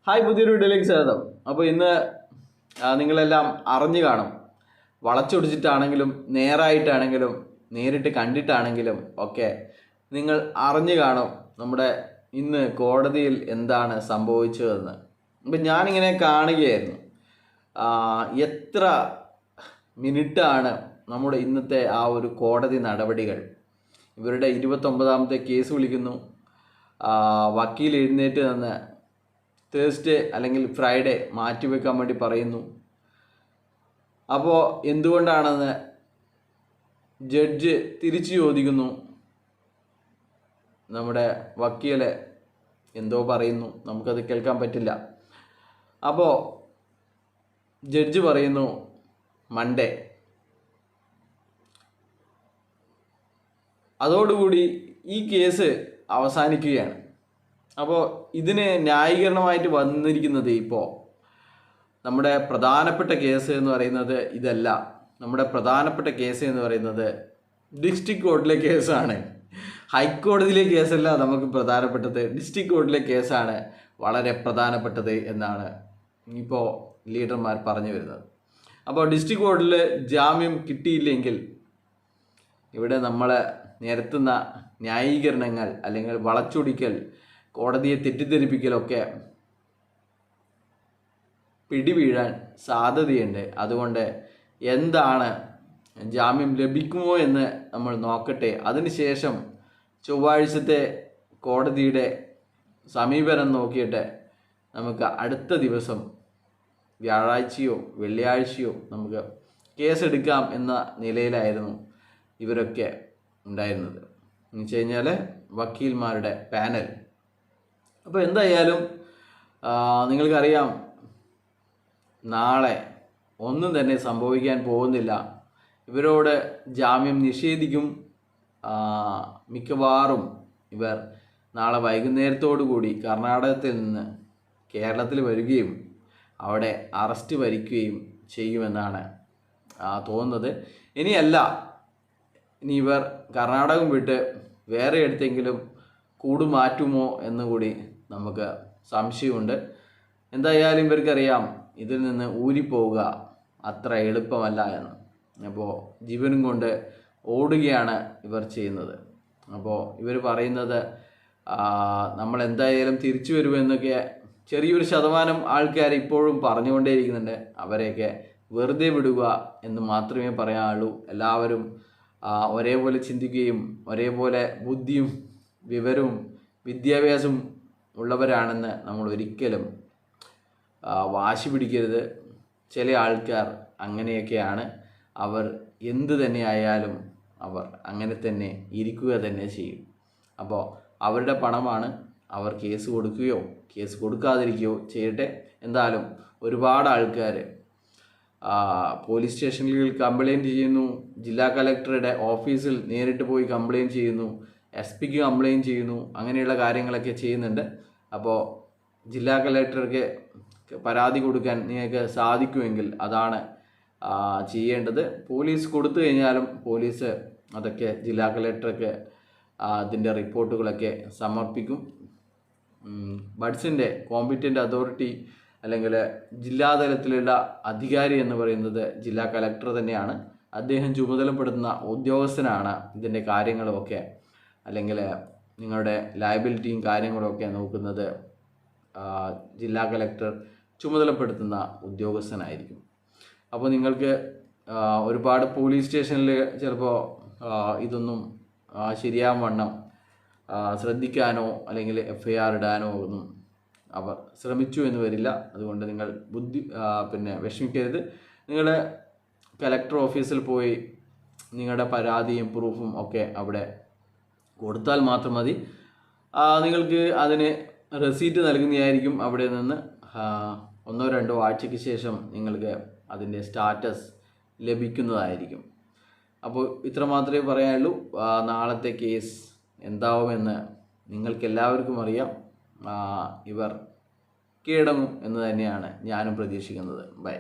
Hi, പുതിയൊരു വീഡിയോയിലേക്ക് സ്വാഗതം. അപ്പോൾ ഇന്ന് നിങ്ങളെല്ലാം അറിഞ്ഞു കാണും. വളച്ചൊടിച്ചിട്ടാണെങ്കിലും നേരായിട്ടാണെങ്കിലും നേരിട്ട് കണ്ടിട്ടാണെങ്കിലും ഒക്കെ നിങ്ങൾ അറിഞ്ഞു കാണും നമ്മുടെ ഇന്ന് കോടതിയിൽ എന്താണ് സംഭവിച്ചതെന്ന്. അപ്പം ഞാനിങ്ങനെ കാണുകയായിരുന്നു. എത്ര മിനിറ്റാണ് നമ്മുടെ ഇന്നത്തെ ആ ഒരു കോടതി നടപടികൾ. ഇവരുടെ 29ാമത്തെ കേസ് വിളിക്കുന്നു. വക്കീൽ എഴുന്നേറ്റ് നിന്ന് തേഴ്സ്ഡേ അല്ലെങ്കിൽ ഫ്രൈഡേ മാറ്റിവെക്കാൻ വേണ്ടി പറയുന്നു. അപ്പോൾ എന്തുകൊണ്ടാണെന്ന് ജഡ്ജ് തിരിച്ചു ചോദിക്കുന്നു. നമ്മുടെ വക്കീല് എന്തോ പറയുന്നു, നമുക്കത് കേൾക്കാൻ പറ്റില്ല. അപ്പോൾ ജഡ്ജ് പറയുന്നു മൺഡേ. അതോടുകൂടി ഈ കേസ് അവസാനിക്കുകയാണ്. അപ്പോൾ ഇതിന് ന്യായീകരണമായിട്ട് വന്നിരിക്കുന്നത് ഇപ്പോൾ നമ്മുടെ പ്രധാനപ്പെട്ട കേസ് എന്ന് പറയുന്നത് ഇതല്ല. നമ്മുടെ പ്രധാനപ്പെട്ട കേസ് എന്ന് പറയുന്നത് ഡിസ്ട്രിക്ട് കോർട്ടിലെ കേസാണ്. ഹൈക്കോടതിയിലെ കേസല്ല നമുക്ക് പ്രധാനപ്പെട്ടത്, ഡിസ്ട്രിക്ട് കോർട്ടിലെ കേസാണ് വളരെ പ്രധാനപ്പെട്ടത് എന്നാണ് ഇപ്പോൾ ലീഡർമാർ പറഞ്ഞു വരുന്നത്. അപ്പോൾ ഡിസ്ട്രിക്ട് കോർട്ടിൽ ജാമ്യം കിട്ടിയില്ലെങ്കിൽ ഇവിടെ നമ്മൾ നിരത്തുന്ന ന്യായീകരണങ്ങൾ അല്ലെങ്കിൽ വളച്ചൊടിക്കൽ, കോടതിയെ തെറ്റിദ്ധരിപ്പിക്കലൊക്കെ പിടിവീഴാൻ സാധ്യതയുണ്ട്. അതുകൊണ്ട് എന്താണ്, ജാമ്യം ലഭിക്കുമോ എന്ന് നമ്മൾ നോക്കട്ടെ. അതിനുശേഷം ചൊവ്വാഴ്ചത്തെ കോടതിയുടെ സമീപനം നോക്കിയിട്ട് നമുക്ക് അടുത്ത ദിവസം വ്യാഴാഴ്ചയോ വെള്ളിയാഴ്ചയോ നമുക്ക് കേസെടുക്കാം എന്ന നിലയിലായിരുന്നു ഇവരൊക്കെ ഉണ്ടായിരുന്നത്. എന്ന് വെച്ച് കഴിഞ്ഞാൽ വക്കീൽമാരുടെ പാനൽ. അപ്പോൾ എന്തായാലും നിങ്ങൾക്കറിയാം, നാളെ ഒന്നും തന്നെ സംഭവിക്കാൻ പോകുന്നില്ല. ഇവരോട് ജാമ്യം നിഷേധിക്കും. മിക്കവാറും ഇവർ നാളെ വൈകുന്നേരത്തോടു കൂടി കർണാടകത്തിൽ നിന്ന് കേരളത്തിൽ വരികയും അവിടെ അറസ്റ്റ് വരിക്കുകയും ചെയ്യുമെന്നാണ് തോന്നുന്നത്. ഇനിയല്ല, ഇനി ഇവർ കർണാടകം വിട്ട് വേറെ എടുത്തെങ്കിലും കൂടുമാറ്റുമോ എന്നുകൂടി നമുക്ക് സംശയമുണ്ട്. എന്തായാലും ഇവർക്കറിയാം ഇതിൽ നിന്ന് ഊരിപ്പോവുക അത്ര എളുപ്പമല്ല എന്ന്. അപ്പോൾ ജീവനും കൊണ്ട് ഓടുകയാണ് ഇവർ ചെയ്യുന്നത്. അപ്പോൾ ഇവർ പറയുന്നത് നമ്മൾ എന്തായാലും തിരിച്ചു വരുമെന്നൊക്കെ ചെറിയൊരു ശതമാനം ആൾക്കാർ ഇപ്പോഴും പറഞ്ഞുകൊണ്ടേയിരിക്കുന്നുണ്ട്. അവരെയൊക്കെ വെറുതെ വിടുക എന്ന് മാത്രമേ പറയാനുള്ളൂ. എല്ലാവരും ഒരേപോലെ ചിന്തിക്കുകയും ഒരേപോലെ ബുദ്ധിയും വിവരവും വിദ്യാഭ്യാസവും ഉള്ളവരാണെന്ന് നമ്മൾ ഒരിക്കലും വാശി പിടിക്കരുത്. ചില ആൾക്കാർ അങ്ങനെയൊക്കെയാണ്. അവർ എന്തു തന്നെ ആയാലും അവർ അങ്ങനെ തന്നെ ഇരിക്കുക തന്നെ ചെയ്യും. അപ്പോൾ അവരുടെ പണമാണ്. അവർ കേസ് കൊടുക്കുകയോ കേസ് കൊടുക്കാതിരിക്കുകയോ ചെയ്യട്ടെ. എന്തായാലും ഒരുപാട് ആൾക്കാർ പോലീസ് സ്റ്റേഷനിൽ കംപ്ലയിൻറ്റ് ചെയ്യുന്നു, ജില്ലാ കളക്ടറുടെ ഓഫീസിൽ നേരിട്ട് പോയി കംപ്ലയിൻറ്റ് ചെയ്യുന്നു, SP-ക്ക് കംപ്ലയിൻറ്റ് ചെയ്യുന്നു, അങ്ങനെയുള്ള കാര്യങ്ങളൊക്കെ ചെയ്യുന്നുണ്ട്. അപ്പോൾ ജില്ലാ കളക്ടർക്ക് പരാതി കൊടുക്കാൻ നിങ്ങൾക്ക് സാധിക്കുമെങ്കിൽ അതാണ് ചെയ്യേണ്ടത്. പോലീസ് കൊടുത്തു കഴിഞ്ഞാലും പോലീസ് അതൊക്കെ ജില്ലാ കളക്ടർക്ക് അതിൻ്റെ റിപ്പോർട്ടുകളൊക്കെ സമർപ്പിക്കും. ബഡ്സിൻ്റെ കോമ്പിറ്റൻ്റ് അതോറിറ്റി അല്ലെങ്കിൽ ജില്ലാതലത്തിലുള്ള അധികാരി എന്ന് പറയുന്നത് ജില്ലാ കളക്ടർ തന്നെയാണ്. അദ്ദേഹം ചുമതലപ്പെടുത്തുന്ന ഉദ്യോഗസ്ഥനാണ് ഇതിൻ്റെ കാര്യങ്ങളുമൊക്കെ, അല്ലെങ്കിൽ നിങ്ങളുടെ ലയബിലിറ്റിയും കാര്യങ്ങളൊക്കെ നോക്കുന്നത് ജില്ലാ കളക്ടർ ചുമതലപ്പെടുത്തുന്ന ഉദ്യോഗസ്ഥനായിരിക്കും. അപ്പോൾ നിങ്ങൾക്ക് ഒരുപാട് പോലീസ് സ്റ്റേഷനിൽ ചിലപ്പോൾ ഇതൊന്നും ശരിയാവണ്ണം ശ്രദ്ധിക്കാനോ അല്ലെങ്കിൽ FIR ഇടാനോ ഒന്നും അവർ ശ്രമിച്ചു എന്ന് വരില്ല. അതുകൊണ്ട് നിങ്ങൾ വിഷമിക്കരുത്. നിങ്ങൾ കളക്ടർ ഓഫീസിൽ പോയി നിങ്ങളുടെ പരാതിയും പ്രൂഫും ഒക്കെ അവിടെ കൊടുത്താൽ മാത്രം മതി. നിങ്ങൾക്ക് അതിന് റെസീറ്റ് നൽകുന്നതായിരിക്കും. അവിടെ നിന്ന് 1-2 ആഴ്ചയ്ക്ക് ശേഷം നിങ്ങൾക്ക് അതിൻ്റെ സ്റ്റാറ്റസ് ലഭിക്കുന്നതായിരിക്കും. അപ്പോൾ ഇത്ര മാത്രമേ പറയാനുള്ളൂ. നാളത്തെ കേസ് എന്താവുമെന്ന് നിങ്ങൾക്കെല്ലാവർക്കും അറിയാം. ഇവർ കീഴടങ്ങും എന്ന് തന്നെയാണ് ഞാനും പ്രതീക്ഷിക്കുന്നത്. ബൈ.